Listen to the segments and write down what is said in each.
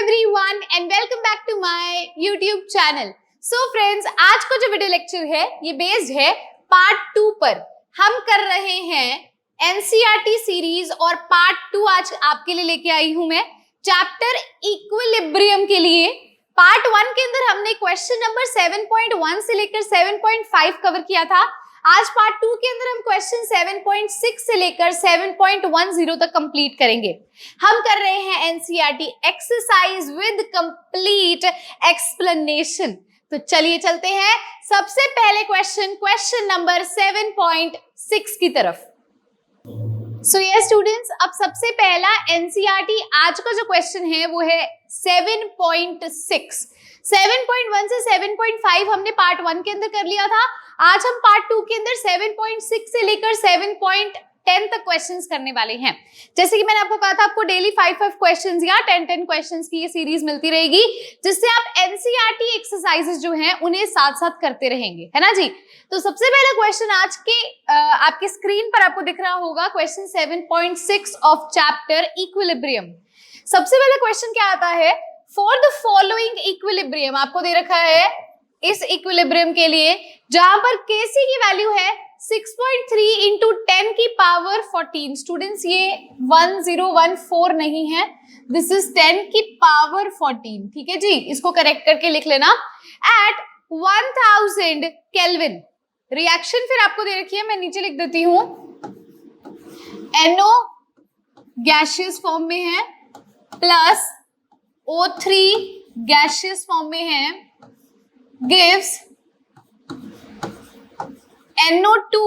everyone and welcome back to my YouTube channel. So friends, आज का जो video lecture है ये बेस्ड है पार्ट 2 पर। हम कर रहे हैं एनसीईआरटी सीरीज और पार्ट 2 आज आपके लिए लेके आई हूं मैं चैप्टर इक्विलिब्रियम के लिए। पार्ट 1 के अंदर हमने क्वेश्चन नंबर 7.1 से लेकर 7.5 कवर किया था। आज पार्ट 2 के अंदर हम क्वेश्चन 7.6 से लेकर 7.10 तक कंप्लीट करेंगे। हम कर रहे हैं NCERT exercise with complete explanation. तो चलिए चलते हैं सबसे पहले क्वेश्चन नंबर 7.6 की तरफ। सो ये स्टूडेंट्स, अब सबसे पहला एनसीईआरटी आज का जो क्वेश्चन है वो है 7.6। 7.1 से 7.5 हमने पार्ट 1 के अंदर कर लिया था। आज हम पार्ट 2 के अंदर 7.6 से लेकर 7.10 तक क्वेश्चंस करने वाले हैं। जैसे कि मैंने आपको कहा था, आपको डेली 5 क्वेश्चंस या 10 क्वेश्चंस की ये सीरीज मिलती रहेगी, जिससे आप एनसीईआरटी एक्सरसाइजेस जो हैं उन्हें साथ साथ करते रहेंगे, है ना जी। तो सबसे पहला क्वेश्चन आज के आपके स्क्रीन पर आपको दिख रहा होगा, क्वेश्चन 7.6 ऑफ चैप्टर इक्विलिब्रियम। सबसे पहला क्वेश्चन क्या आता है, फॉर द फॉलोइंग इक्विलिब्रियम आपको दे रखा है इस इक्विलिब्रियम के लिए, जहां पर केसी की वैल्यू है 6.3 इंटू 10 की पावर 14। स्टूडेंट्स ये 1014 नहीं है, दिस इज 10 की पावर 14, ठीक है जी। इसको करेक्ट करके लिख लेना। एट 1000 केल्विन रिएक्शन फिर आपको दे रखी है, मैं नीचे लिख देती हूं। NO गैसियस फॉर्म में है प्लस O3 गैसियस फॉर्म में है, gives NO2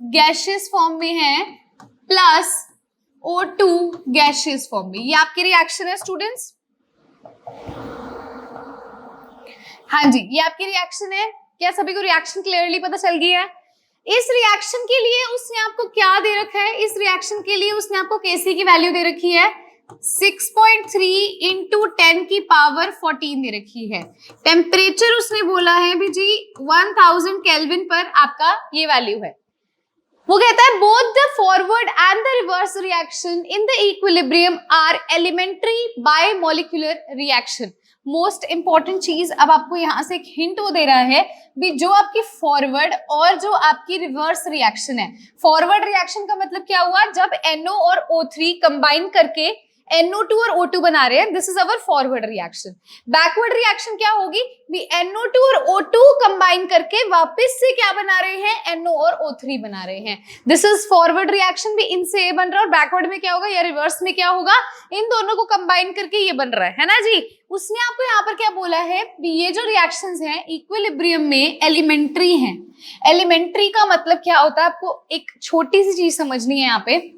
गैसियस फॉर्म में है प्लस O2 गैसियस फॉर्म में। ये आपकी रिएक्शन है स्टूडेंट्स। हाँ जी, ये आपकी रिएक्शन है। क्या सभी को रिएक्शन क्लियरली पता चल गई है? इस रिएक्शन के लिए उसने आपको क्या दे रखा है? इस रिएक्शन के लिए उसने आपको केसी की वैल्यू दे रखी है 6.3 इंटू 10 की पावर 14 दे रखी है। टेम्परेचर उसने बोला है भी जी 1000 केल्विन पर आपका ये वैल्यू है। वो कहता है both the forward and the reverse reaction in the equilibrium are elementary bimolecular reaction. Most important चीज, अब आपको यहां से एक हिंट वो दे रहा है भी जो आपकी फॉरवर्ड और जो आपकी रिवर्स रिएक्शन है। फॉरवर्ड रिएक्शन का मतलब क्या हुआ, जब NO और O3 कंबाइन करके NO2 और O2 बना रहे हैं, this is our forward reaction. Backward reaction क्या होगी भी NO2 और O2 कंबाइन करके वापस से क्या बना रहे हैं, NO और O3 बना रहे हैं। दिस इज फॉरवर्ड रिएक्शन, भी इनसे ये बन रहा है। और बैकवर्ड में क्या होगा या रिवर्स में क्या होगा, इन दोनों को कंबाइन करके ये बन रहा है ना जी। उसने आपको यहाँ पर क्या बोला है भी ये जो रिएक्शंस हैं इक्विलिब्रियम में एलिमेंट्री हैं। एलिमेंट्री का मतलब क्या होता है, आपको एक छोटी सी चीज समझनी है यहाँ पे,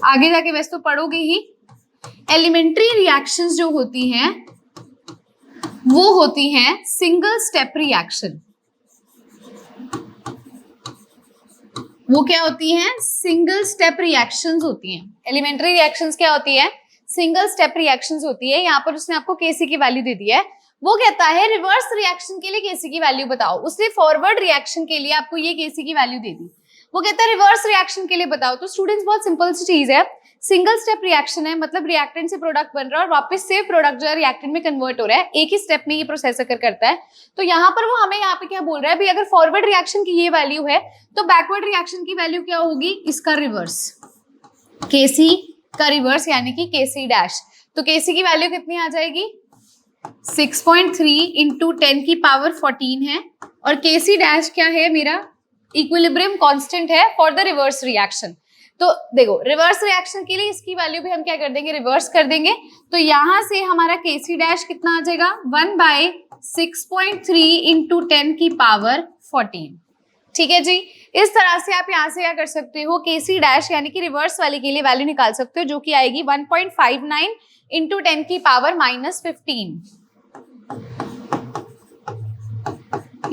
आगे जाके वैसे तो पढ़ोगे ही। एलिमेंट्री रिएक्शंस जो होती हैं वो होती हैं सिंगल स्टेप रिएक्शन। वो क्या होती हैं, सिंगल स्टेप रिएक्शंस होती हैं। एलिमेंट्री रिएक्शंस क्या होती है, सिंगल स्टेप रिएक्शंस होती है। यहाँ पर उसने आपको केसी की वैल्यू दे दी है। वो कहता है रिवर्स रिएक्शन के लिए केसी की वैल्यू बताओ। उसने फॉरवर्ड रिएक्शन के लिए आपको ये केसी की वैल्यू दे दी। वो कहता है रिवर्स रिएक्शन के लिए बताओ। तो स्टूडेंट्स बहुत सिंपल सी चीज है, सिंगल स्टेप रिएक्शन है, मतलब रिएक्टेंट से प्रोडक्ट बन रहा है और वापस से प्रोडक्ट जो है रिएक्टेंट में कन्वर्ट हो रहा है। एक ही स्टेप में ये प्रोसेस करता है। तो यहाँ पर वो हमें यहाँ पे क्या बोल रहा है भी अगर फॉरवर्ड रिएक्शन की ये वैल्यू है तो बैकवर्ड रिएक्शन की वैल्यू क्या होगी, इसका रिवर्स, केसी का रिवर्स यानी कि केसी डैश। तो केसी की वैल्यू कितनी आ जाएगी, 6.3 इंटू 10 की पावर 14 है। और केसी डैश क्या है, मेरा इक्विलिब्रियम कांस्टेंट है फॉर द रिवर्स रिएक्शन। तो देखो रिवर्स रिएक्शन के लिए इसकी वैल्यू भी हम क्या कर देंगे, रिवर्स कर देंगे। तो यहां से हमारा केसी डैश कितना आ जाएगा, 1/6.3 इंटू 10 की पावर 14। ठीक है जी। इस तरह से आप यहां से क्या कर सकते हो, केसी डैश यानी कि रिवर्स वाले के लिए वैल्यू निकाल सकते हो, जो कि आएगी 1.59 इंटू 10 की पावर -15।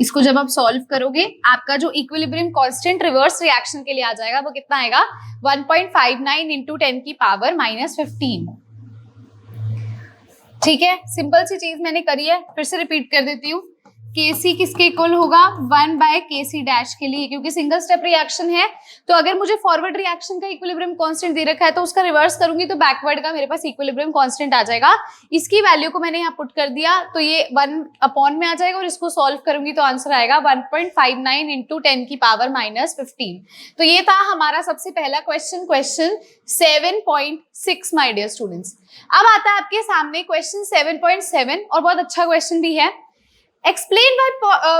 इसको जब आप सॉल्व करोगे आपका जो इक्विलिब्रियम कांस्टेंट रिवर्स रिएक्शन के लिए आ जाएगा वो कितना आएगा, 1.59 इंटू 10 की पावर -15। ठीक है, सिंपल सी चीज मैंने करी है, फिर से रिपीट कर देती हूँ। Kc किसके इक्वल होगा 1 बाय Kc डैश के लिए, क्योंकि सिंगल स्टेप रिएक्शन है। तो अगर मुझे फॉरवर्ड रिएक्शन का इक्विलिब्रियम कांस्टेंट दे रखा है तो उसका रिवर्स करूंगी तो बैकवर्ड का मेरे पास इक्विलिब्रियम कांस्टेंट आ जाएगा। इसकी वैल्यू को मैंने यहाँ पुट कर दिया तो ये 1 अपॉन में आ जाएगा और इसको सॉल्व करूंगी तो आंसर आएगा 1.59 इंटू 10 की पावर माइनस 15। तो ये था हमारा सबसे पहला question, question 7.6 my dear students. अब आता है आपके सामने क्वेश्चन 7.7 और बहुत अच्छा क्वेश्चन भी है। Explain why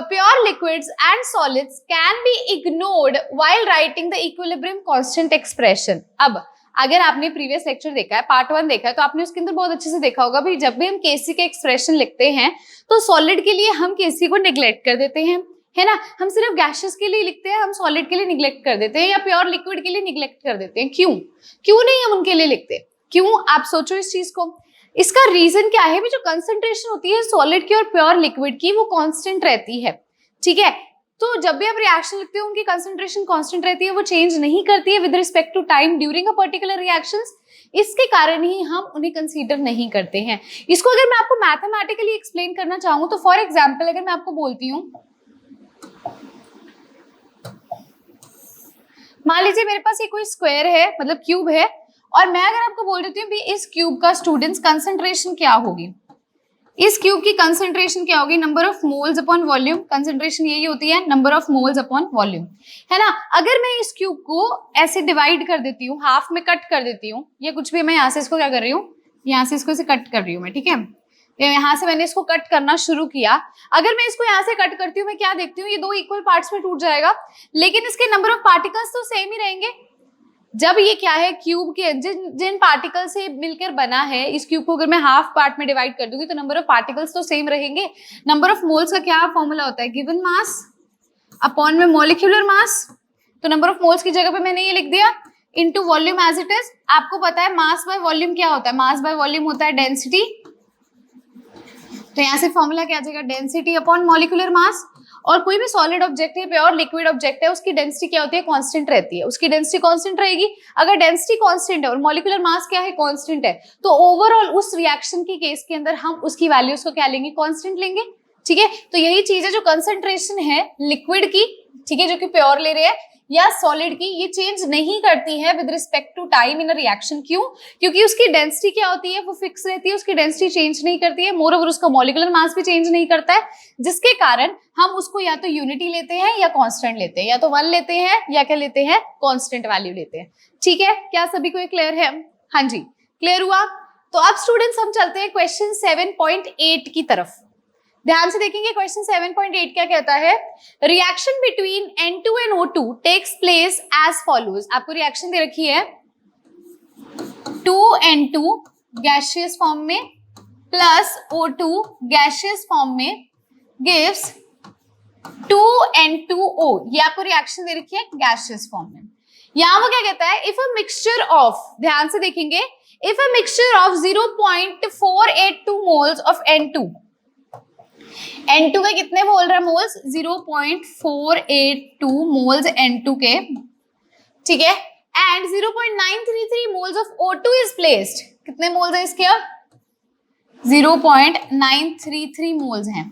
pure liquids and solids can be ignored while writing the equilibrium constant expression। अब अगर आपने प्रीवियस लेक्चर देखा है, पार्ट 1 देखा है, तो आपने उसके अंदर बहुत अच्छे से देखा होगा भाई जब भी हम Kc के एक्सप्रेशन लिखते हैं तो सॉलिड के लिए हम Kc को नेग्लेक्ट कर देते हैं, है ना। हम सिर्फ गैसेस के लिए लिखते हैं, हम सॉलिड के लिए निग्लेक्ट कर देते हैं या प्योर लिक्विड के लिए निग्लेक्ट कर देते हैं। क्यों नहीं हम उनके लिए लिखते? क्यों? आप सोचो इस चीज को। इसका रीजन क्या है? जो कंसंट्रेशन होती है सॉलिड की और प्योर लिक्विड की वो कांस्टेंट रहती है, ठीक है। तो जब भी आप रिएक्शन लिखते हो उनकी कंसंट्रेशन कांस्टेंट रहती है, वो चेंज नहीं करती है with respect to time during a particular reactions. इसके कारण ही हम उन्हें कंसीडर नहीं करते हैं। इसको अगर मैं आपको मैथमेटिकली एक्सप्लेन करना चाहूँ तो फॉर एग्जाम्पल अगर मैं आपको बोलती हूँ, मान लीजिए मेरे पास ये कोई स्क्वायर है, मतलब क्यूब है, और मैं अगर आपको बोल देती हूँ भी इस क्यूब का स्टूडेंट्स कंसंट्रेशन क्या होगी, इस क्यूब की कंसंट्रेशन क्या होगी, number of moles upon volume. Concentration यही होती है, number of moles upon volume, है ना। अगर मैं इस क्यूब को ऐसे डिवाइड कर देती हूँ, हाफ में कट कर देती हूँ, या कुछ भी, मैं यहाँ से इसको क्या कर रही हूँ, यहाँ से इसको ऐसे कट कर रही हूँ मैं, ठीक है। यहाँ से मैंने इसको कट करना शुरू किया। अगर मैं इसको यहाँ से कट करती हूँ, मैं क्या देखती हूँ, ये दो इक्वल पार्ट्स में टूट जाएगा, लेकिन इसके नंबर ऑफ पार्टिकल्स तो सेम ही रहेंगे। जब ये क्या है, क्यूब के जिन पार्टिकल से मिलकर बना है, इस क्यूब को अगर मैं हाफ पार्ट में डिवाइड कर दूंगी तो नंबर ऑफ पार्टिकल्स तो सेम रहेंगे। नंबर ऑफ मोल्स का क्या फॉर्मूला होता है, गिवन मास अपॉन में मॉलिक्यूलर मास। तो नंबर ऑफ मोल्स की जगह पे मैंने ये लिख दिया into volume as it is. आपको पता है मास बाय वॉल्यूम क्या होता है, मास बाय वॉल्यूम होता है डेंसिटी। तो यहाँ से फॉर्मूला क्या आ जाएगा, डेंसिटी अपॉन मॉलिक्यूलर मास। और कोई भी सॉलिड ऑब्जेक्ट है, प्योर लिक्विड ऑब्जेक्ट है, उसकी डेंसिटी क्या होती है, कांस्टेंट रहती है। उसकी डेंसिटी कांस्टेंट रहेगी। अगर डेंसिटी कांस्टेंट है और मॉलिक्यूलर मास क्या है, कांस्टेंट है, तो ओवरऑल उस रिएक्शन के केस के अंदर हम उसकी वैल्यूज को क्या लेंगे, कांस्टेंट लेंगे, ठीक है। तो यही चीज है जो कंसंट्रेशन है लिक्विड की, ठीक है, जो कि प्योर ले रहे हैं, या सॉलिड की, ये चेंज नहीं करती है with respect to time in a reaction. क्यों? क्योंकि उसकी डेंसिटी क्या होती है, वो फिक्स रहती है, उसकी डेंसिटी चेंज नहीं करती है। मोर ओवर उसका मॉलिक्यूलर मास भी चेंज नहीं करता है, जिसके कारण हम उसको या तो यूनिटी लेते हैं या कांस्टेंट लेते हैं, या तो 1 लेते हैं या क्या लेते हैं, कांस्टेंट वैल्यू लेते हैं, ठीक है। क्या सभी को क्लियर है? हाँ जी, क्लियर हुआ। तो अब स्टूडेंट्स हम चलते हैं क्वेश्चन 7.8 की तरफ। ध्यान से देखेंगे क्वेश्चन 7.8 क्या कहता है, reaction between N2 and O2 takes place as follows. आपको रिएक्शन दे रखी है 2N2 गैसियस फॉर्म में प्लस O2 गैसियस फॉर्म में गिव्स 2N2O। ये आपको रिएक्शन दे रखी है गैसियस फॉर्म में। यहां वो क्या कहता है, इफ अ मिक्सचर ऑफ, ध्यान से देखेंगे, if a mixture of 0.482 moles of N2, N2 के कितने बोल रहा है मोल्स, 0.482 मोल्स N2 के, ठीक है, and 0.933 moles of O2 is placed. कितने मोल्स है इसके, अब 0.933 मोल्स हैं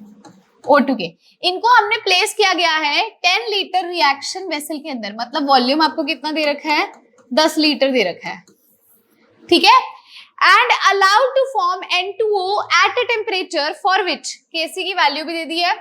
O2 के। इनको हमने प्लेस किया गया है 10 लीटर रिएक्शन वेसल के अंदर, मतलब वॉल्यूम आपको कितना दे रखा है, 10 लीटर दे रखा है, ठीक है। And allowed to form N2O at a temperature for which Kc की वैल्यू भी दे दी है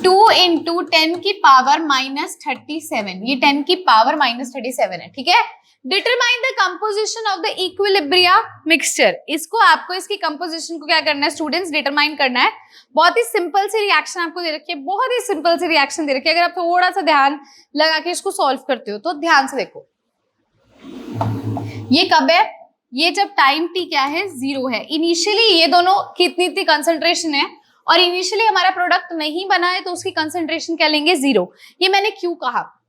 2 into 10 की पावर माइनस 37, ये 10 की पावर माइनस 37 है, ठीक है। Determine the composition of the equilibria mixture. इसको आपको इसकी कंपोजिशन को क्या करना है स्टूडेंट्स, डिटरमाइन करना है। बहुत ही सिंपल सी रिएक्शन आपको दे रखी है, बहुत ही सिंपल सी रिएक्शन दे रखी है। अगर आप थोड़ा सा ध्यान लगा के इसको सॉल्व करते हो तो ध्यान से देखो, ये कब है, ये जब टाइम टी क्या है, 0 है। इनिशियली ये दोनों कितनी थी कंसंट्रेशन है, और इनिशियली हमारा प्रोडक्ट नहीं बना है तो उसकी कंसंट्रेशन क्या लेंगे, 0। ये मैंने क्यों कहा,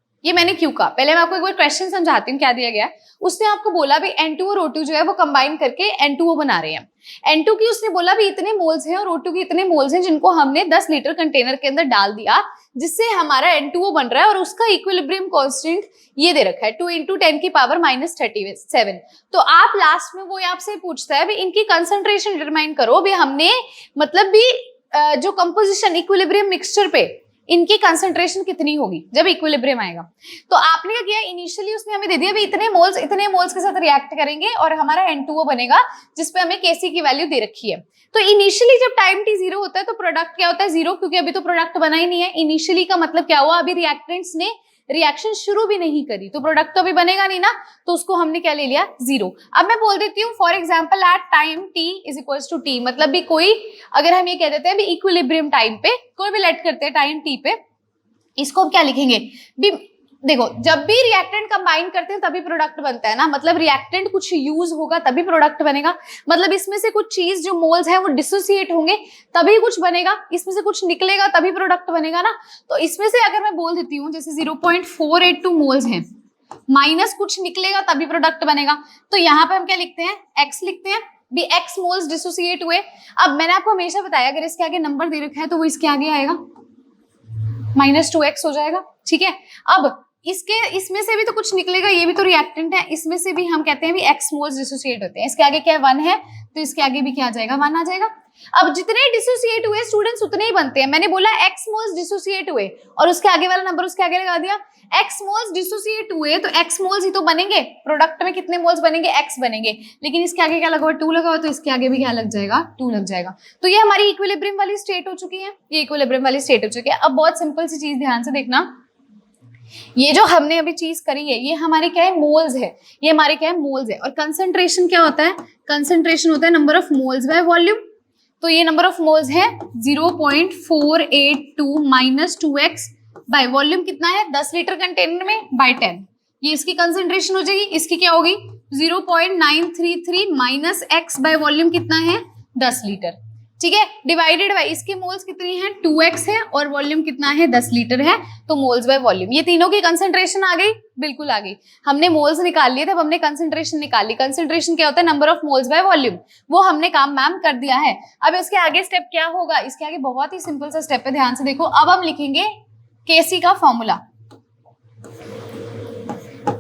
पहले मैं आपको एक बार क्वेश्चन समझाती हूँ क्या दिया गया। उसने आपको बोला भी N2 और O2 जो है वो कंबाइन करके N2O बना रहे हैं। N2 की उसने बोला भी इतने मोल्स हैं और O2 की इतने मोल्स हैं, जिनको हमने 10 लीटर कंटेनर के अंदर डाल दिया, जिससे हमारा N2O बन रहा है, और उसका इक्विलिब्रियम कांस्टेंट ये दे रखा है 2 into 10 की पावर माइनस 37। तो आप लास्ट में वो आपसे पूछता है भी इनकी कंसंट्रेशन डिटरमाइन करो, भी हमने मतलब भी जो कंपोजिशन इक्विलिब्रियम मिक्सचर पे इनकी कंसंट्रेशन कितनी होगी जब इक्विलिब्रियम आएगा। तो आपने क्या किया, इनिशियली उसने हमें दे दिया भी इतने मोल्स के साथ रिएक्ट करेंगे और हमारा N2O बनेगा जिसपे हमें Kc की वैल्यू दे रखी है। तो इनिशियली जब टाइम t 0 होता है तो प्रोडक्ट क्या होता है 0, क्योंकि अभी तो प्रोडक्ट बना ही नहीं है। इनिशियली का मतलब क्या हुआ, अभी रिएक्टेंट्स ने रिएक्शन शुरू भी नहीं करी तो प्रोडक्ट तो अभी बनेगा नहीं ना, तो उसको हमने क्या ले लिया 0। अब मैं बोल देती हूँ for example at time t is equals to t, मतलब भी कोई अगर हम ये कह देते हैं भी इक्विलिब्रियम टाइम पे कोई भी लेट करते हैं टाइम t पे, इसको हम क्या लिखेंगे भी, देखो जब भी रिएक्टेंट कंबाइन करते हैं तभी प्रोडक्ट बनता है ना, मतलब रिएक्टेंट कुछ यूज होगा तभी प्रोडक्ट बनेगा, मतलब इसमें से कुछ चीज जो मोल्स है वो डिसोसिएट होंगे तभी कुछ बनेगा, इसमें से कुछ निकलेगा तभी प्रोडक्ट बनेगा ना। तो इसमें से अगर मैं बोल देती हूँ जैसे 0.482 मोल्स हैं माइनस कुछ निकलेगा तभी प्रोडक्ट बनेगा, तो यहाँ पे हम क्या लिखते हैं x लिखते हैं भी x मोल्स डिसोसिएट हुए। अब मैंने आपको हमेशा बताया अगर इसके आगे नंबर दे रखा है तो वो इसके आगे आएगा -2x हो जाएगा, ठीक है। अब इसमें से भी तो कुछ निकलेगा, ये भी तो रिएक्टेंट है, इसमें से भी हम कहते हैं भी x मोल्स डिसोसिएट होते हैं। इसके आगे क्या 1 है तो इसके आगे भी क्या आ जाएगा 1 आ जाएगा। अब जितने डिसोसिएट हुए स्टूडेंट्स उतने ही बनते हैं, मैंने बोला x मोल्स डिसोसिएट हुए और उसके आगे वाला नंबर उसके आगे लगा दिया। x मोल्स डिसोसिएट हुए तो x मोल्स ही तो बनेंगे, प्रोडक्ट में कितने मोल्स बनेंगे x बनेंगे, लेकिन इसके आगे क्या लगा हुआ 2 लगा हुआ तो इसके आगे भी क्या लग जाएगा 2 लग जाएगा। तो ये हमारी इक्विलिब्रियम वाली स्टेट हो चुकी है, ये इक्विलिब्रियम वाली स्टेट हो चुकी है। अब बहुत सिंपल सी चीज ध्यान से देखना, ये जो हमने अभी चीज करी है ये हमारी क्या है मोल्स है, ये हमारे क्या है मोल्स है। और कंसंट्रेशन क्या होता है, कंसंट्रेशन होता है number of moles by volume. तो ये नंबर ऑफ मोल्स है 0.482 माइनस 2x बाय वॉल्यूम कितना है 10 लीटर कंटेनर में बाय 10, ये इसकी कंसंट्रेशन हो जाएगी। इसकी क्या होगी 0.933 माइनस x बाय वॉल्यूम कितना है 10 लीटर, ठीक है, डिवाइडेड बाय इसके मोल्स कितनी है 2x है और वॉल्यूम कितना है 10 लीटर है, तो मोल्स बाय वॉल्यूम। ये तीनों की कंसंट्रेशन आ गई, बिल्कुल आ गई। हमने मोल्स निकाल लिए तब हमने कंसंट्रेशन निकाल ली। कंसंट्रेशन क्या होता है number of moles by volume, वो हमने काम मैम कर दिया है। अब इसके आगे स्टेप क्या होगा, इसके आगे बहुत ही सिंपल सा स्टेप है, ध्यान से देखो। अब हम लिखेंगे Kc का फॉर्मूला।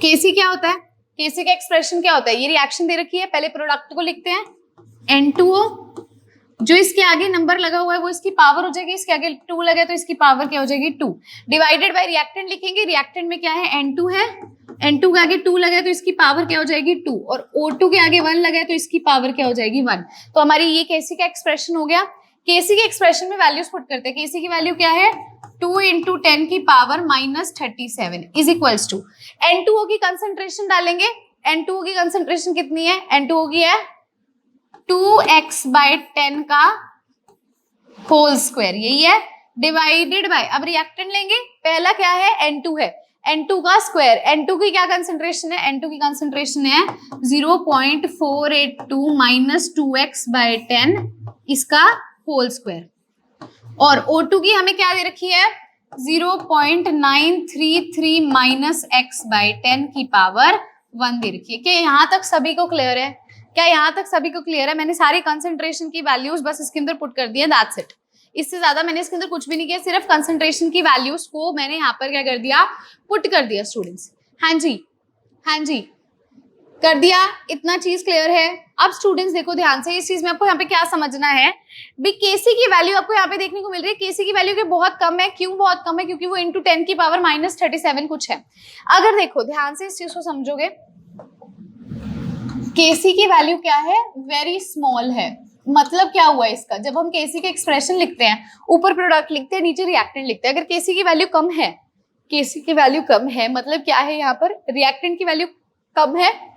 Kc क्या होता है, Kc का एक्सप्रेशन क्या होता है, ये रिएक्शन दे रखी है, पहले प्रोडक्ट को लिखते हैं N2O, जो इसके आगे नंबर लगा हुआ है वो इसकी पावर हो जाएगी, इसके आगे 2 लगे तो इसकी पावर क्या हो जाएगी 2, डिवाइडेड बाय रिएक्टेंट लिखेंगे, रिएक्टेंट में क्या है N2 है, N2 के आगे 2 लगे तो इसकी पावर क्या हो जाएगी 2, और O2 के आगे 1 लगे तो इसकी पावर क्या हो जाएगी 1। तो हमारी ये Kc का एक्सप्रेशन हो गया। Kc के एक्सप्रेशन में वैल्यूज पुट करते हैं, Kc की वैल्यू क्या है 2 × 10 की power -37 is equals to N2O की कंसंट्रेशन डालेंगे। N2O की कंसंट्रेशन कितनी है, N2O की है 2x बाय 10 का होल स्क्वायर, यही है, डिवाइडेड बाय, अब रिएक्टेंट लेंगे, पहला क्या है N2 है, N2 का स्क्वायर, N2 की क्या कंसंट्रेशन है, N2 की कंसंट्रेशन है 0.482 माइनस 2x बाय 10 इसका होल स्क्वायर, और O2 की हमें क्या दे रखी है 0.933 माइनस x बाय 10 की पावर 1 दे रखी है। क्या यहाँ तक सभी को क्लियर है, क्या यहाँ तक सभी को क्लियर है? मैंने सारी कंसंट्रेशन की वैल्यूज बस इसके अंदर पुट कर दिया, दैट्स इट। इससे ज्यादा मैंने इसके अंदर कुछ भी नहीं किया, सिर्फ कंसंट्रेशन की वैल्यूज को मैंने यहाँ पर क्या कर दिया पुट कर दिया स्टूडेंट्स। हाँ जी, हाँ जी कर दिया, इतना चीज क्लियर है। अब स्टूडेंट्स देखो ध्यान से, इस चीज में आपको यहाँ पे क्या समझना है भी, Kc की वैल्यू आपको यहाँ पे देखने को मिल रही है, Kc की वैल्यू के बहुत कम है। क्यों बहुत कम है, क्योंकि वो इंटू 10 की पावर -37 कुछ है। अगर देखो ध्यान से इस चीज को समझोगे, Kc की वैल्यू क्या है वेरी स्मॉल है, मतलब क्या हुआ इसका, जब हम Kc के एक्सप्रेशन लिखते हैं ऊपर प्रोडक्ट लिखते हैं नीचे रिएक्टेंट लिखते हैं, अगर Kc की वैल्यू कम है, Kc की वैल्यू कम है मतलब क्या है, यहाँ पर रिएक्टेंट की वैल्यू कम है,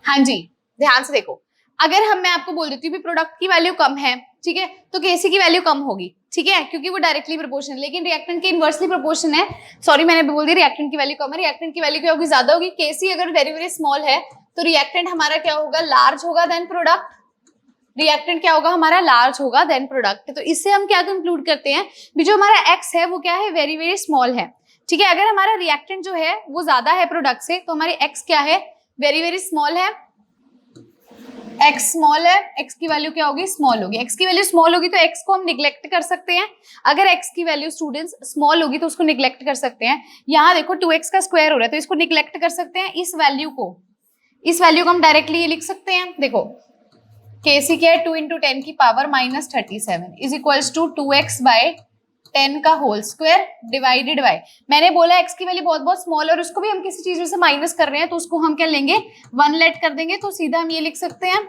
हाँ जी ध्यान से देखो, अगर मैं आपको बोल देती हूँ भी प्रोडक्ट की वैल्यू कम है, ठीक है, तो Kc की वैल्यू कम होगी, ठीक है, क्योंकि वो डायरेक्टली प्रोपोर्शनल है, लेकिन रिएक्टेंट के इनवर्सली प्रोपोर्शन है। सॉरी मैंने बोल दिया रिएक्टेंट की वैल्यू कम है, रिएक्टेंट की वैल्यू क्या होगी ज्यादा होगी। Kc अगर वेरी वेरी स्मॉल है तो रिएक्टेंट हमारा क्या होगा लार्ज होगा देन प्रोडक्ट, रिएक्टेंट क्या होगा हमारा लार्ज होगा देन प्रोडक्ट। तो इससे हम क्या कंक्लूड करते हैं भी जो हमारा x है वो क्या है वेरी वेरी स्मॉल है, ठीक है। अगर हमारा रिएक्टेंट जो है वो ज्यादा है प्रोडक्ट से तो हमारी x क्या है वेरी वेरी स्मॉल है, x स्मॉल है, x की वैल्यू क्या होगी स्मॉल होगी। x की वैल्यू स्मॉल होगी तो x को हम निग्लेक्ट कर सकते हैं, अगर x की वैल्यू स्टूडेंट्स स्मॉल होगी तो उसको निग्लेक्ट कर सकते हैं। यहाँ देखो 2x का स्क्वायर हो रहा है तो इसको निग्लेक्ट कर सकते हैं, इस वैल्यू को इस वैल्यू को हम डायरेक्टली ये लिख सकते हैं, देखो Kc क्या है 2 × 10 की power -37 is equals to 2x by 10 का होल स्क्वायर डिवाइडेड बाय, मैंने बोला x की वैल्यू बहुत बहुत स्मॉल और उसको भी हम किसी चीज में से माइनस कर रहे हैं तो उसको हम क्या लेंगे 1 लेट कर देंगे, तो सीधा हम ये लिख सकते हैं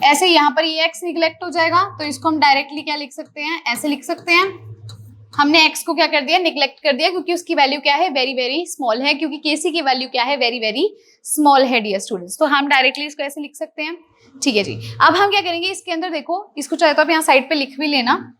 ऐसे, यहाँ पर ये x निगलेक्ट हो जाएगा तो इसको हम डायरेक्टली क्या लिख सकते हैं, ऐसे लिख सकते हैं। हमने x को क्या कर दिया, निगलेक्ट कर दिया क्योंकि उसकी वैल्यू क्या है, वेरी वेरी स्मॉल है, क्योंकि Kc की वैल्यू क्या है, वेरी वेरी स्मॉल है डियर स्टूडेंट्स, तो हम डायरेक्टली इसको ऐसे लिख सकते हैं। ठीक है जी, अब हम क्या करेंगे इसके अंदर, देखो इसको चाहे तो आप यहाँ साइड पे लिख भी लेना।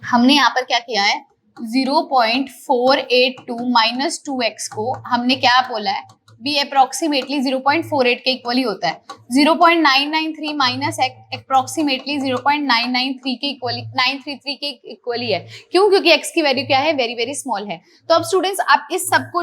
हमने यहाँ पर क्या किया है 0.482 - 2x को हमने क्या बोला है, भी अप्रोक्सीमेटली 0.48 के इक्वली होता है, 0.993 माइनस अप्रोक्सीमेटली 0.993 के इक्वली 933 के इक्वली है। क्यों? क्योंकि x की वैल्यू क्या है, वेरी वेरी स्मॉल है। तो अब स्टूडेंट्स आप इस सबको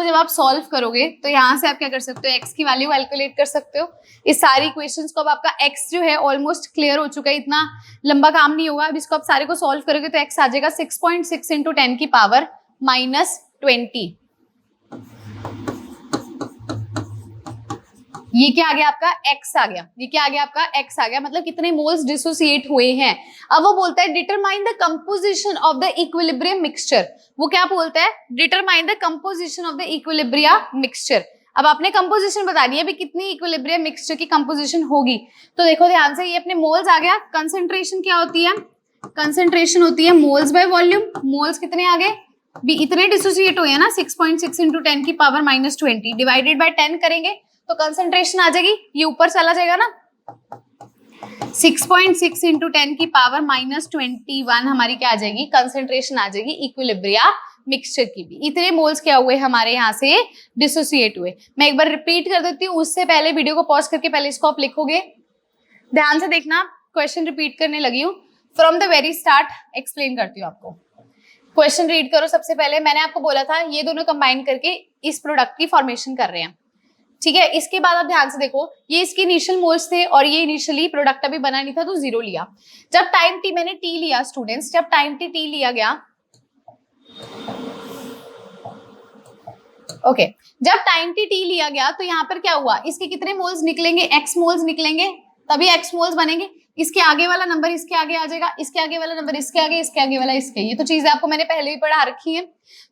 जब आप सॉल्व करोगे तो यहाँ से आप क्या कर सकते हो, x की वैल्यू कैलकुलेट कर सकते हो। इस सारी इक्वेशंस को अब आपका x जो है ऑलमोस्ट क्लियर हो चुका है, इतना लंबा काम नहीं होगा। अब इसको आप सारे को सॉल्व करोगे तो x आ जाएगा 6.6 × 10 की पावर -20। ये क्या आ गया आपका x आ गया, ये क्या आ गया आपका x आ गया, मतलब कितने मोल्स डिसोसिएट हुए हैं। अब वो बोलता है determine the composition of the equilibrium mixture, वो क्या बोलता है, determine the composition of the equilibria mixture. अब आपने कंपोजिशन बतानी है भी कितनी इक्विलिब्रियम मिक्सचर की कंपोजिशन होगी, तो देखो ध्यान से, ये अपने मोल्स आ गया। कंसंट्रेशन क्या होती है, कंसंट्रेशन होती है मोल्स बाय वॉल्यूम, मोल्स कितने आ गए भी, इतने डिसोसिएट हुए हैं ना, 6.6 × 10 की पावर -20 डिवाइडेड बाय 10 करेंगे तो कंसंट्रेशन आ जाएगी, ये ऊपर चला जाएगा ना, 6.6 × 10 की पावर -21 हमारी क्या आ जाएगी, कंसंट्रेशन आ जाएगी इक्विलिब्रिया मिक्सचर की भी। इतने मोल्स क्या हुए हमारे यहाँ से डिसोसिएट हुए। मैं एक बार रिपीट कर देती हूँ, उससे पहले वीडियो को पॉज करके पहले इसको आप लिखोगे, ध्यान से देखना, क्वेश्चन रिपीट करने लगी हूँ, from the very start explain करती हूँ आपको। क्वेश्चन रीड करो। सबसे पहले मैंने आपको बोला था ये दोनों कंबाइन करके इस प्रोडक्ट की फॉर्मेशन कर रहे हैं, ठीक है। इसके बाद आप ध्यान से देखो, ये इसके इनिशियल मोल्स थे और ये इनिशियली प्रोडक्ट अभी बना नहीं था तो 0 लिया। जब टाइम टी मैंने टी लिया स्टूडेंट्स, जब टाइम टी लिया गया, ओके, जब टाइम टी लिया गया तो यहाँ पर क्या हुआ, इसके कितने मोल्स निकलेंगे, x मोल्स निकलेंगे, तभी x मोल्स बनेंगे। इसके आगे वाला नंबर इसके आगे आ जाएगा, इसके आगे वाला नंबर इसके आगे, इसके आगे वाला इसके, ये तो चीजें आपको मैंने पहले भी पढ़ा रखी है।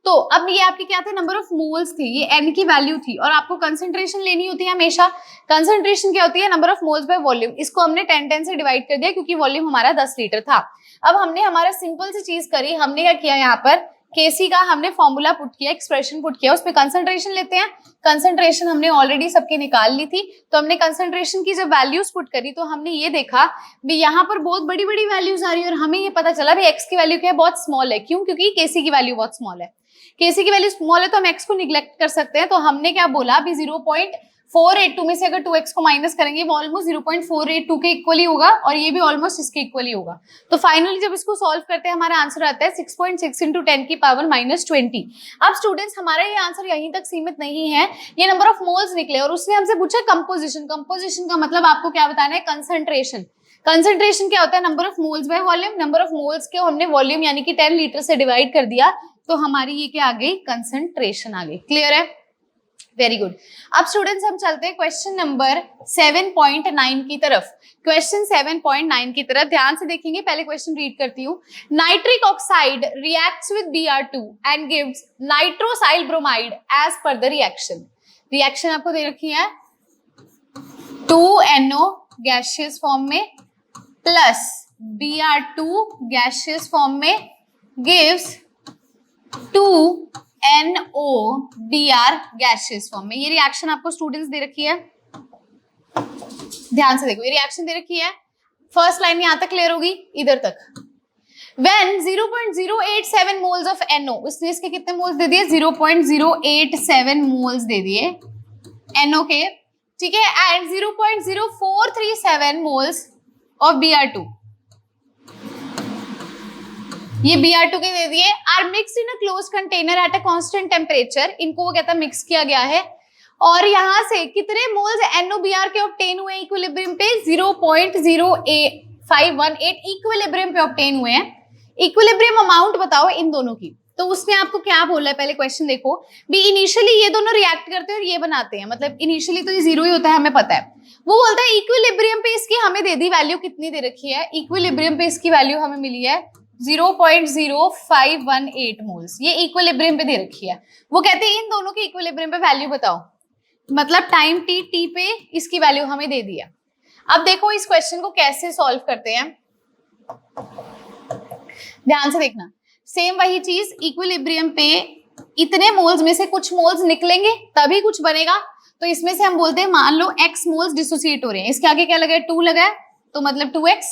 तो अब ये आपके क्या थे, नंबर ऑफ मोल्स थे, ये n की वैल्यू थी, और आपको कंसंट्रेशन लेनी होती है हमेशा। कंसंट्रेशन क्या होती है, number of moles by volume. इसको हमने 10 से डिवाइड कर दिया क्योंकि वॉल्यूम हमारा 10 लीटर था। अब हमने हमारा सिंपल सी चीज करी, हमने क्या किया, यहाँ पर Kc का हमने फॉर्मूला पुट किया, एक्सप्रेशन पुट किया, उसमें कंसंट्रेशन लेते हैं। कंसंट्रेशन हमने ऑलरेडी सबकी निकाल ली थी, तो हमने कंसंट्रेशन की जब वैल्यूज पुट करी तो हमने ये देखा भी यहाँ पर बहुत बड़ी बड़ी वैल्यूज आ रही है और हमें ये पता चला भी x की वैल्यू क्या है, बहुत स्मॉल है। क्यों? क्योंकि Kc की वैल्यू बहुत स्मॉल है। Kc की वैल्यू स्मॉल है तो हम x को निग्लेक्ट कर सकते हैं, तो हमने क्या बोला भी 0.482 में से अगर 2x को माइनस करेंगे वो ऑलमोस्ट 0.482 के इक्वली होगा और ये भी ऑलमोस्ट इसके इक्वली होगा। तो फाइनली जब इसको सॉल्व करते हैं हमारा आंसर आता है 6.6 × 10 की पावर -20। अब स्टूडेंट्स हमारा ये आंसर यहीं तक सीमित नहीं है, ये नंबर ऑफ मोल्स निकले और उसने हमसे पूछा कंपोजिशन। कंपोजिशन का मतलब आपको क्या बताना है, कंसंट्रेशन। कंसंट्रेशन क्या होता है, number of moles by volume. Number of moles के हमने वॉल्यूम यानी कि 10 लीटर से डिवाइड कर दिया तो हमारी ये क्या आ गई, कंसंट्रेशन आ गई। क्लियर है, वेरी गुड। अब स्टूडेंट्स हम चलते हैं क्वेश्चन नंबर 7.9 की तरफ। क्वेश्चन 7.9 की तरफ ध्यान से देखेंगे, पहले क्वेश्चन रीड करती हूँ। Nitric oxide reacts with Br2 and gives nitrosyl bromide as per the reaction. Reaction आपको दे रखी है 2NO गैसियस फॉर्म में प्लस Br2 गैसियस फॉर्म में गिव्स 2NOBr गैसियस फॉर्म में। ये रिएक्शन आपको स्टूडेंट्स दे रखी है, ध्यान से देखो, ये रिएक्शन दे रखी है। फर्स्ट लाइन यहां तक क्लियर होगी, इधर तक। When 0.087 मोल्स ऑफ NO, इसने इसके कितने मोल्स दे दिए, 0.087 मोल्स दे दिए NO के, ठीक है, एंड 0.0437 मोल्स ऑफ Br2, ये Br2 के दे दिए, are mixed in a closed container at a constant temperature. इनको वो कहता है मिक्स किया गया है, और यहां से कितने मोल्स NOBr के ऑब्टेन हुए इक्विलिब्रियम पे, 0.0518 इक्विलिब्रियम पे ऑब्टेन हुए हैं। इक्विलिब्रियम अमाउंट बताओ इन दोनों की, तो उसने आपको क्या बोला है, पहले क्वेश्चन देखो भी। इनिशियली ये दोनों रिएक्ट करते हैं और ये बनाते हैं, मतलब इनिशियली तो ये जीरो ही होता है, हमें पता है। वो बोलता है इक्विलिब्रियम पे इसकी हमें दे दी वैल्यू, कितनी दे रखी है, इक्विलिब्रियम पे इसकी वैल्यू हमें मिली है 0.0518 मोल्स, ये इक्विलिब्रियम पे दे रखी है। वो कहते हैं इन दोनों के इक्विलिब्रियम पे वैल्यू बताओ, मतलब टाइम टी पे इसकी वैल्यू हमें दे दी है। अब देखो इस क्वेश्चन को कैसे सॉल्व करते हैं, ध्यान से देखना। सेम वही चीज, इक्विलिब्रियम पे इतने मोल्स में से कुछ मोल्स निकलेंगे तभी कुछ बनेगा। तो इसमें से हम बोलते हैं मान लो x मोल्स डिसोसिएट हो रहे हैं, इसके आगे क्या लगा है, 2 लगा है, तो मतलब 2x,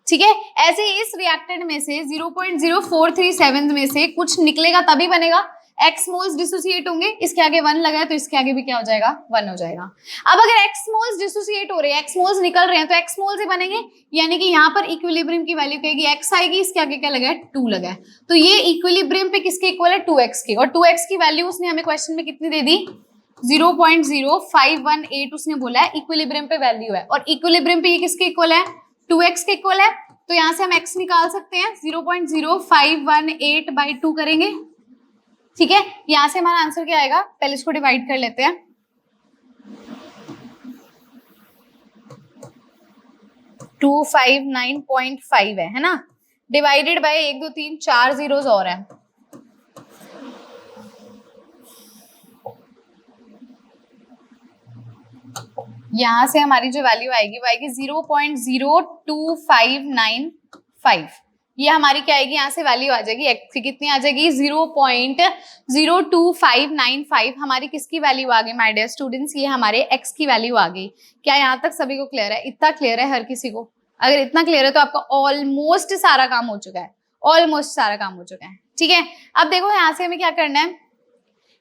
ठीक है। ऐसे इस रिएक्टेंट में से 0.0437 में से कुछ निकलेगा तभी बनेगा, x मोल्स डिसोसिएट होंगे, इसके आगे 1 लगा है तो इसके आगे भी क्या हो जाएगा, 1 हो जाएगा। अब अगर x मोल्स डिसोसिएट हो रहे हैं, x मोल्स निकल रहे हैं, तो x मोल्स ही बनेंगे, यानी कि यहाँ पर इक्विलिब्रियम की वैल्यू कहेगी x आएगी, इसके आगे क्या लगा है, 2 लगा है, तो ये इक्विलिब्रियम पे किसके इक्वल है, 2x के। और 2x की वैल्यू उसने हमें क्वेश्चन में कितनी दे दी, 0.0518 उसने बोला है इक्विलिब्रियम पे वैल्यू है, और इक्विलिब्रियम पे ये किसके इक्वल है, 2x के इक्वल है। तो यहां से हम x निकाल सकते हैं, 0.0518 बाई 2 करेंगे, ठीक है। यहां से हमारा आंसर क्या आएगा, पहले इसको डिवाइड कर लेते हैं, 259.5 है ना, डिवाइडेड बाय 1 2 3 4 जीरोस और है, यहां से हमारी जो वैल्यू आएगी वो आएगी 0.02595, ये हमारी क्या आएगी, यहाँ से वैल्यू आ जाएगी x की कितनी आ जाएगी, 0.02595 हमारी किसकी वैल्यू आ गई माय डियर स्टूडेंट्स, ये हमारे x की वैल्यू आ गई। क्या यहाँ तक सभी को क्लियर है, इतना क्लियर है हर किसी को, अगर इतना क्लियर है तो आपका ऑलमोस्ट सारा काम हो चुका है, ऑलमोस्ट सारा काम हो चुका है, ठीक है। अब देखो यहाँ से हमें क्या करना है,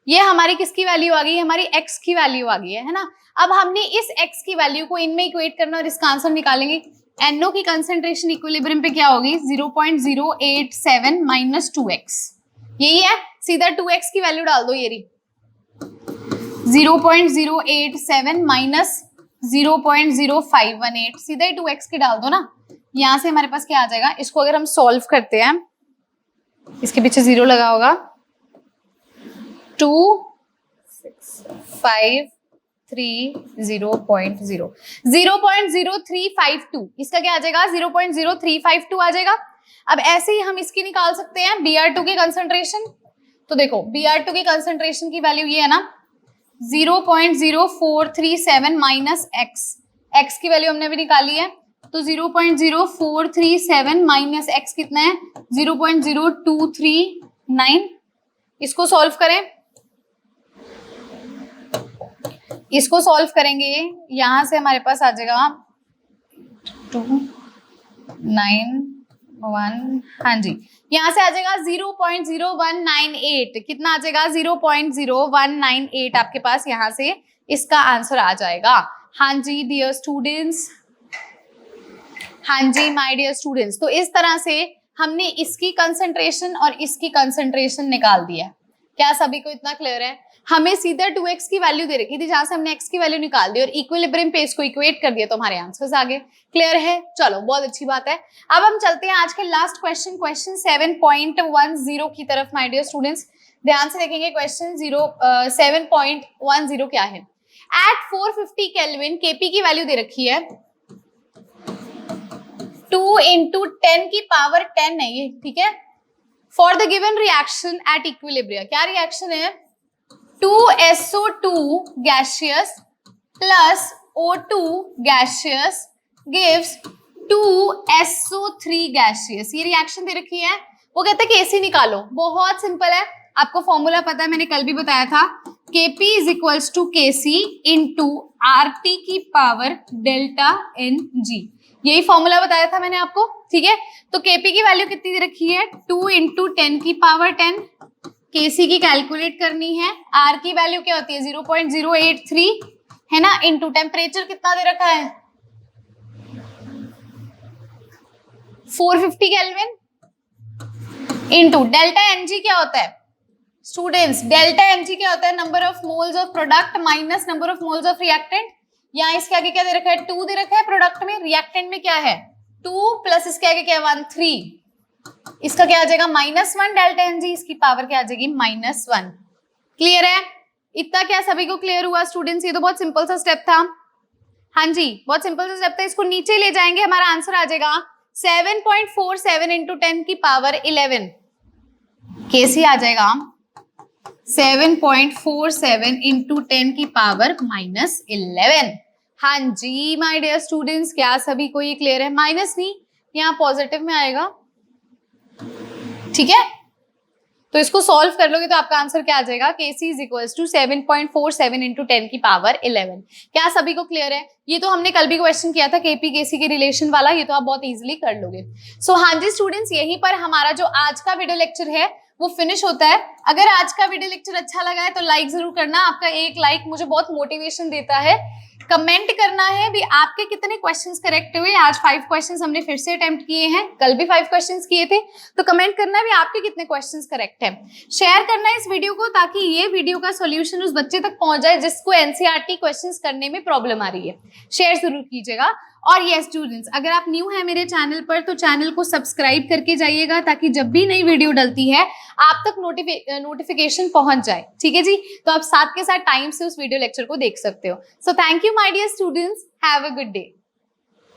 ये हमारी किसकी वैल्यू आ गई, हमारी x की वैल्यू आ गई है ना। अब हमने इस x की वैल्यू को इनमें इक्वेट करना और इसका आंसर निकालेंगे। NO की कंसंट्रेशन इक्विलिब्रियम पे क्या होगी, 0.087 माइनस 2x, यही है, सीधा 2x की वैल्यू डाल दो, ये रही 0.087 माइनस 0.0518, सीधा ही 2x की डाल दो ना, यहां से हमारे पास क्या आ जाएगा, इसको अगर हम सॉल्व करते हैं, इसके पीछे 0 लगा होगा, 0.0352, इसका क्या आ जाएगा, 0.0352 आ जाएगा। अब ऐसे ही हम इसकी निकाल सकते हैं Br2 की कंसंट्रेशन, तो देखो Br2 की कंसंट्रेशन की वैल्यू ये है ना, 0.0437 माइनस x की वैल्यू हमने भी निकाली है, तो 0.0437 माइनस x कितना है, 0.0239, इसको सॉल्व करें, इसको सॉल्व करेंगे, यहां से हमारे पास आ जाएगा 291, हाँ जी, यहां से आ जाएगा 0.0198, कितना आ जाएगा, 0.0198 आपके पास यहां से इसका आंसर आ जाएगा। हाँ जी डियर स्टूडेंट्स, हाँ जी माय डियर स्टूडेंट्स, तो इस तरह से हमने इसकी कंसंट्रेशन और इसकी कंसंट्रेशन निकाल दिया। क्या सभी को इतना क्लियर है, हमें सीधा 2x की वैल्यू दे रखी थी, जहां से हमने x की वैल्यू निकाल दी और इक्विलिब्रियम पे इसको इक्वेट कर दिया, तो हमारे आंसर्स आ गए। क्लियर है, चलो बहुत अच्छी बात है। अब हम चलते हैं आज के लास्ट क्वेश्चन, क्वेश्चन 7.10 की तरफ माय डियर स्टूडेंट्स, ध्यान से देखेंगे। क्वेश्चन 7.10 क्या है, एट 450 केल्विन केपी की वैल्यू दे रखी है 2 into 10 की पावर 10 है ये, ठीक है। For the given reaction at equilibrium, क्या रिएक्शन है, 2SO2 gaseous plus O2 gaseous gives 2SO3 gaseous, ये रिएक्शन दे रखी है। वो कहता है Kc निकालो, बहुत सिंपल है, आपको फॉर्मूला पता है, मैंने कल भी बताया था, Kp is equals to Kc into RT की पावर डेल्टा Ng, यही फॉर्मूला बताया था मैंने आपको, ठीक है। तो Kp की वैल्यू कितनी दे रखी है, 2 into 10 की पावर 10, Kc की कैलकुलेट करनी है, R की वैल्यू क्या होती है 0.083 है ना, इनटू टेम्परेचर कितना दे रखा है 450 केल्विन, इनटू डेल्टा Mg क्या होता है स्टूडेंट्स, डेल्टा Mg क्या होता है, number of moles of product minus number of moles of reactant. यहाँ इसके आगे क्या दे रखा है 2 दे रखा है प्रोडक्ट में, रिएक्टेंट में क्या है 2 प्लस इसके आगे क्या है 1 3, इसका क्या आ जाएगा -1 डेल्टा एन जी, इसकी पावर क्या आ जाएगी -1। क्लियर है? इतना क्या सभी को क्लियर हुआ स्टूडेंट्स? ये तो बहुत सिंपल सा स्टेप था। हाँ जी, बहुत सिंपल सा स्टेप था। इसको नीचे ले जाएंगे, हमारा आंसर आ जाएगा 7.47 इंटू 10 की पावर 11। कैसे आ जाएगा? 7.47 इंटू 10 की पावर -11। हाँ जी माय डियर स्टूडेंट्स, क्या सभी को ये क्लियर है? माइनस नहीं, यहाँ पॉजिटिव में आएगा, ठीक है? तो इसको सॉल्व कर लोगे तो आपका आंसर क्या आ जाएगा? Kc is equal to 7.47 into 10 की पावर 11। क्या सभी को क्लियर है? ये तो हमने कल भी क्वेश्चन किया था Kp Kc के रिलेशन वाला, ये तो आप बहुत इजीली कर लोगे। सो हाँ जी स्टूडेंट्स, यहीं पर हमारा जो आज का वीडियो लेक्चर है वो फिनिश होता है। अगर आज का वीडियो लेक्चर अच्छा लगा है तो लाइक जरूर करना। आपका एक लाइक मुझे बहुत मोटिवेशन देता है। कमेंट करना है भी आपके कितने क्वेश्चंस करेक्ट हुए। आज 5 क्वेश्चंस हमने फिर से अटेम्प्ट किए हैं, कल भी 5 क्वेश्चंस किए थे, तो कमेंट करना भी आपके कितने क्वेश्चंस करेक्ट है। शेयर करना है इस वीडियो को ताकि ये वीडियो का सॉल्यूशन उस बच्चे तक पहुंच जाए जिसको एनसीईआरटी क्वेश्चंस करने में प्रॉब्लम आ रही है। शेयर जरूर कीजिएगा। और यस स्टूडेंट्स, अगर आप न्यू हैं मेरे चैनल पर तो चैनल को सब्सक्राइब करके जाइएगा ताकि जब भी नई वीडियो डलती है आप तक नोटिफिकेशन पहुंच जाए, ठीक है जी? तो आप साथ के साथ टाइम से उस वीडियो लेक्चर को देख सकते हो। So thank you my dear students, have a good day.